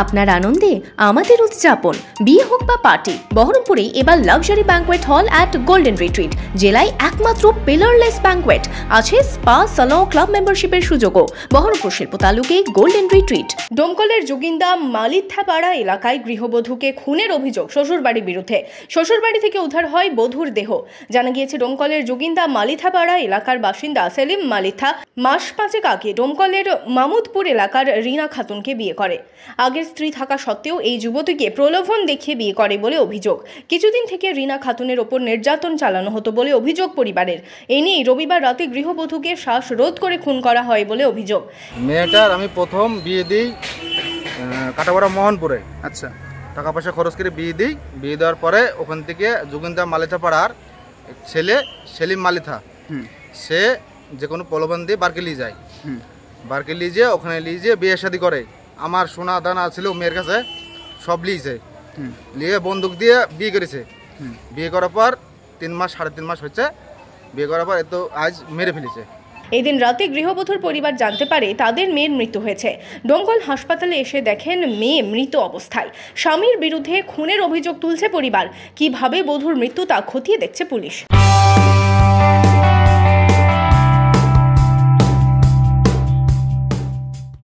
আপনার আনন্দে আমাদের উদযাপন, বিয়ে হোক বা পার্টি, বহরমপুরে এবার luxury banquet hall at golden retreat. জেলায় একমাত্র পিলারলেস ব্যাঙ্কোয়েট, আছে স্পা, সালন, ক্লাব মেম্বারশিপের সুযোগও। বহরমপুর শিল্প তালুকে গোল্ডেন রিট্রিট। ডোমকলের যোগিন্দা মালিথাপাড়া এলাকায় গৃহবধূকে খুনের অভিযোগ শ্বশুরবাড়ির বিরুদ্ধে। শ্বশুরবাড়ি থেকে উদ্ধার হয় বধূর দেহ। জানা গিয়েছে, ডোমকলের যোগিন্দা মালিথাপাড়া এলাকার বাসিন্দা সেলিম মালিথা মাস 5 আগে ডোমকলের মামুদপুর এলাকার রিনা খাতুনকে বিয়ে করে। আগের স্ত্রী থাকা সত্ত্বেও এই যুবতীকে প্রলোভন দেখিয়ে বিয়ে করে বলে অভিযোগ। কিছুদিন থেকে রিনা খাতুনের ওপর নির্যাতন চালানো হতো বলে অভিযোগ পরিবারের। এ নিয়ে রবিবার রাতে গৃহবধূকে শ্বাসরোধ করে খুন করা হয় বলে অভিযোগ। মেয়েটার আমি প্রথম বিয়ে দিই কাটাপাড়া মোহনপুরে। আচ্ছা, টাকা পয়সা খরচ করে বিয়ে দিই। বিয়ে দেওয়ার পরে ওখান থেকে যোগিন্দা মালিথা পাড়ার ছেলে সেলিম মালিথা, সে যে কোনো প্রলোভন দিয়ে বারকে নিয়ে যায়। বারকে নিয়ে যেয়ে ওখানে নিয়ে যেয়ে বিয়ে শাদী করে। আমার সোনা দানা ছিল মেয়ের কাছে, সব লিয়েছে। নিয়ে বন্দুক দিয়ে বিয়ে করেছে। বিয়ে করার পর 3 মাস 3.5 মাস হচ্ছে। বিয়ে করার পর এত আজ মেরে ফেলেছে। এদিন রাতে গৃহবধূর পরিবার জানতে পারে তাদের মেয়ের মৃত্যু হয়েছে। ডোমকল হাসপাতালে এসে দেখেন মেয়ে মৃত অবস্থায়। স্বামীর বিরুদ্ধে খুনের অভিযোগ তুলছে পরিবার। কিভাবে বধূর মৃত্যু তা খতিয়ে দেখছে পুলিশ।